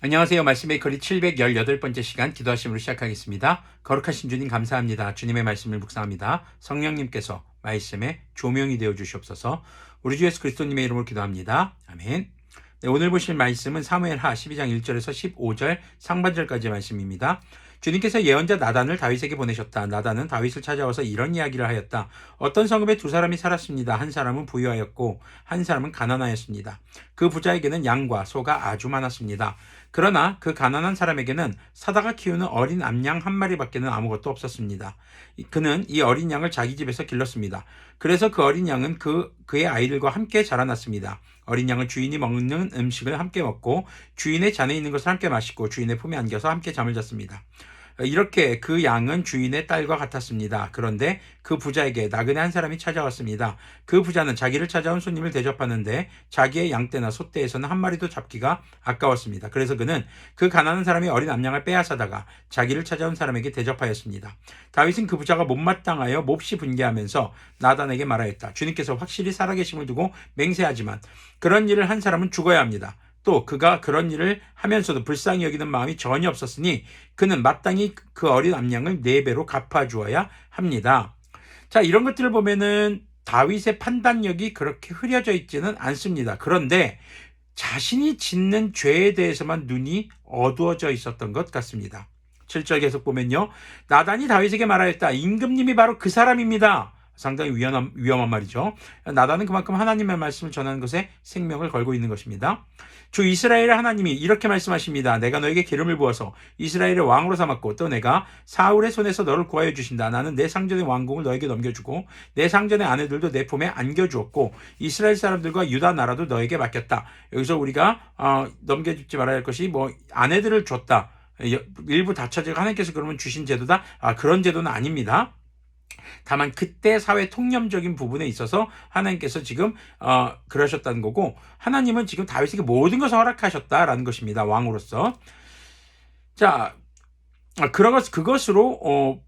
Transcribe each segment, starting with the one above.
안녕하세요. 말씀의 거리 718번째 시간 기도하심으로 시작하겠습니다. 거룩하신 주님 감사합니다. 주님의 말씀을 묵상합니다. 성령님께서 말씀의 조명이 되어 주시옵소서. 우리 주 예수 그리스도님의 이름으로 기도합니다. 아멘. 네, 오늘 보실 말씀은 사무엘하 12장 1절에서 15절 상반절까지의 말씀입니다. 주님께서 예언자 나단을 다윗에게 보내셨다. 나단은 다윗을 찾아와서 이런 이야기를 하였다. 어떤 성읍에 두 사람이 살았습니다. 한 사람은 부유하였고 한 사람은 가난하였습니다. 그 부자에게는 양과 소가 아주 많았습니다. 그러나 그 가난한 사람에게는 사다가 키우는 어린 암양 한 마리밖에는 아무것도 없었습니다. 그는 이 어린 양을 자기 집에서 길렀습니다. 그래서 그 어린 양은 그의 아이들과 함께 자라났습니다. 어린 양은 주인이 먹는 음식을 함께 먹고 주인의 잔에 있는 것을 함께 마시고 주인의 품에 안겨서 함께 잠을 잤습니다. 이렇게 그 양은 주인의 딸과 같았습니다. 그런데 그 부자에게 나그네 한 사람이 찾아왔습니다. 그 부자는 자기를 찾아온 손님을 대접하는데 자기의 양떼나 소떼에서는 한 마리도 잡기가 아까웠습니다. 그래서 그는 그 가난한 사람이 어린 암양을 빼앗아다가 자기를 찾아온 사람에게 대접하였습니다. 다윗은 그 부자가 못마땅하여 몹시 분개하면서 나단에게 말하였다. 주님께서 확실히 살아계심을 두고 맹세하지만 그런 일을 한 사람은 죽어야 합니다. 또 그가 그런 일을 하면서도 불쌍히 여기는 마음이 전혀 없었으니 그는 마땅히 그 어린 암양을 4배로 갚아주어야 합니다. 자, 이런 것들을 보면은 다윗의 판단력이 그렇게 흐려져 있지는 않습니다. 그런데 자신이 짓는 죄에 대해서만 눈이 어두워져 있었던 것 같습니다. 7절 계속 보면요. 나단이 다윗에게 말하였다. 임금님이 바로 그 사람입니다. 상당히 위험한 말이죠. 나단은 그만큼 하나님의 말씀을 전하는 것에 생명을 걸고 있는 것입니다. 주 이스라엘의 하나님이 이렇게 말씀하십니다. 내가 너에게 기름을 부어서 이스라엘의 왕으로 삼았고 또 내가 사울의 손에서 너를 구하여 주신다. 나는 내 상전의 왕궁을 너에게 넘겨주고 내 상전의 아내들도 내 품에 안겨주었고 이스라엘 사람들과 유다 나라도 너에게 맡겼다. 여기서 우리가 넘겨주지 말아야 할 것이 아내들을 줬다. 일부 다처제가 하나님께서 그러면 주신 제도다. 그런 제도는 아닙니다. 다만 그때 사회 통념적인 부분에 있어서 하나님께서 지금 그러셨다는 거고 하나님은 지금 다윗에게 모든 것을 허락하셨다라는 것입니다. 왕으로서. 자, 그것으로도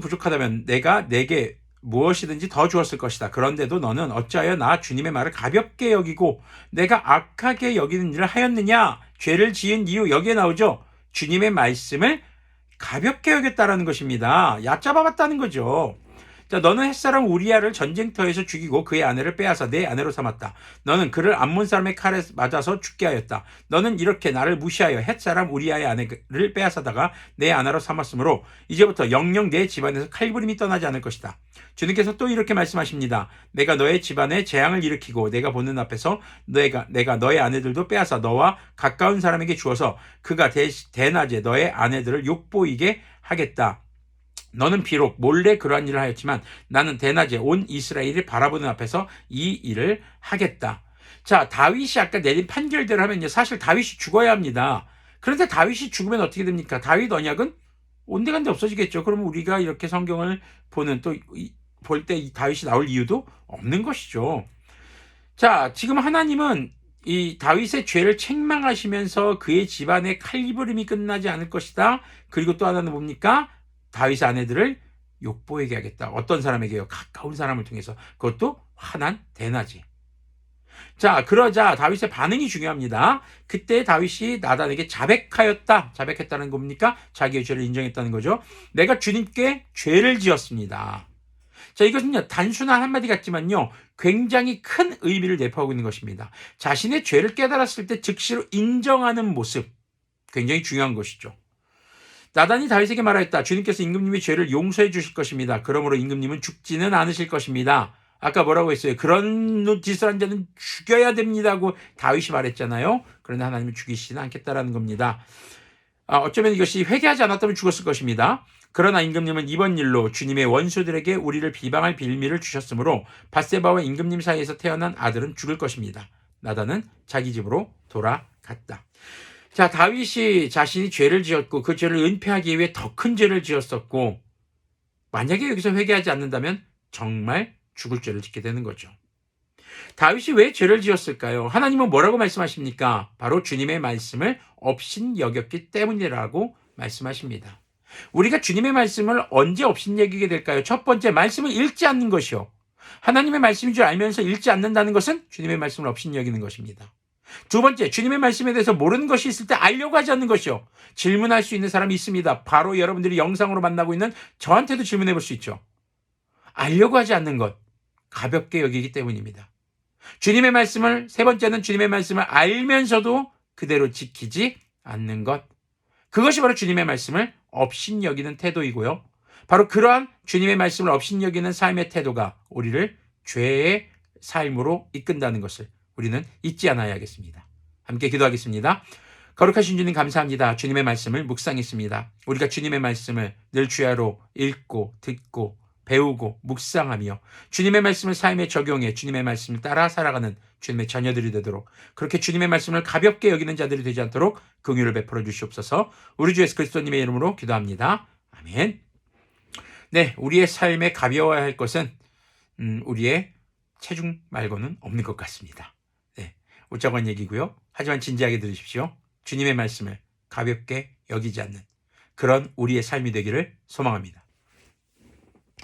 부족하다면 내가 내게 무엇이든지 더 주었을 것이다. 그런데도 너는 어찌하여 나 주님의 말을 가볍게 여기고 내가 악하게 여기는 일을 하였느냐? 죄를 지은 이유 여기에 나오죠. 주님의 말씀을 가볍게 여겼다라는 것입니다. 얕잡아봤다는 거죠. 자, 너는 햇사람 우리야를 전쟁터에서 죽이고 그의 아내를 빼앗아 내 아내로 삼았다. 너는 그를 암몬 사람의 칼에 맞아서 죽게 하였다. 너는 이렇게 나를 무시하여 햇사람 우리야의 아내를 빼앗아다가 내 아내로 삼았으므로 이제부터 영영 내 집안에서 칼부림이 떠나지 않을 것이다. 주님께서 또 이렇게 말씀하십니다. 내가 너의 집안에 재앙을 일으키고 내가 보는 앞에서 내가 너의 아내들도 빼앗아 너와 가까운 사람에게 주어서 그가 대낮에 너의 아내들을 욕보이게 하겠다. 너는 비록 몰래 그러한 일을 하였지만 나는 대낮에 온 이스라엘이 바라보는 앞에서 이 일을 하겠다. 자, 다윗이 아까 내린 판결대로 하면요. 사실 다윗이 죽어야 합니다. 그런데 다윗이 죽으면 어떻게 됩니까? 다윗 언약은 온데간데 없어지겠죠. 그러면 우리가 이렇게 성경을 보는 볼 때 이 다윗이 나올 이유도 없는 것이죠. 자, 지금 하나님은 이 다윗의 죄를 책망하시면서 그의 집안의 칼부림이 끝나지 않을 것이다. 그리고 또 하나는 뭡니까? 다윗의 아내들을 욕보이게 하겠다. 어떤 사람에게요? 가까운 사람을 통해서. 그것도 환한 대낮에. 자, 그러자 다윗의 반응이 중요합니다. 그때 다윗이 나단에게 자백하였다. 자백했다는 겁니까? 자기의 죄를 인정했다는 거죠. 내가 주님께 죄를 지었습니다. 자, 이것은요, 단순한 한마디 같지만요, 굉장히 큰 의미를 내포하고 있는 것입니다. 자신의 죄를 깨달았을 때 즉시로 인정하는 모습. 굉장히 중요한 것이죠. 나단이 다윗에게 말하였다. 주님께서 임금님의 죄를 용서해 주실 것입니다. 그러므로 임금님은 죽지는 않으실 것입니다. 아까 뭐라고 했어요? 그런 짓을 한 자는 죽여야 됩니다고 다윗이 말했잖아요. 그런데 하나님은 죽이시지는 않겠다라는 겁니다. 어쩌면 이것이 회개하지 않았다면 죽었을 것입니다. 그러나 임금님은 이번 일로 주님의 원수들에게 우리를 비방할 빌미를 주셨으므로 밧세바와 임금님 사이에서 태어난 아들은 죽을 것입니다. 나단은 자기 집으로 돌아갔다. 자, 다윗이 자신이 죄를 지었고 그 죄를 은폐하기 위해 더 큰 죄를 지었었고 만약에 여기서 회개하지 않는다면 정말 죽을 죄를 짓게 되는 거죠. 다윗이 왜 죄를 지었을까요? 하나님은 뭐라고 말씀하십니까? 바로 주님의 말씀을 업신여겼기 때문이라고 말씀하십니다. 우리가 주님의 말씀을 언제 업신여기게 될까요? 첫 번째, 말씀을 읽지 않는 것이요. 하나님의 말씀인 줄 알면서 읽지 않는다는 것은 주님의 말씀을 업신여기는 것입니다. 두 번째, 주님의 말씀에 대해서 모르는 것이 있을 때 알려고 하지 않는 것이요. 질문할 수 있는 사람이 있습니다. 바로 여러분들이 영상으로 만나고 있는 저한테도 질문해 볼 수 있죠. 알려고 하지 않는 것, 가볍게 여기기 때문입니다. 주님의 말씀을, 세 번째는 주님의 말씀을 알면서도 그대로 지키지 않는 것. 그것이 바로 주님의 말씀을 업신여기는 태도이고요. 바로 그러한 주님의 말씀을 업신여기는 삶의 태도가 우리를 죄의 삶으로 이끈다는 것을 우리는 잊지 않아야겠습니다. 함께 기도하겠습니다. 거룩하신 주님 감사합니다. 주님의 말씀을 묵상했습니다. 우리가 주님의 말씀을 늘 주야로 읽고 듣고 배우고 묵상하며 주님의 말씀을 삶에 적용해 주님의 말씀을 따라 살아가는 주님의 자녀들이 되도록, 그렇게 주님의 말씀을 가볍게 여기는 자들이 되지 않도록 긍휼을 베풀어 주시옵소서. 우리 주 예수 그리스도님의 이름으로 기도합니다. 아멘. 네, 우리의 삶에 가벼워야 할 것은 우리의 체중 말고는 없는 것 같습니다. 네, 웃자고 한 얘기고요. 하지만 진지하게 들으십시오. 주님의 말씀을 가볍게 여기지 않는 그런 우리의 삶이 되기를 소망합니다.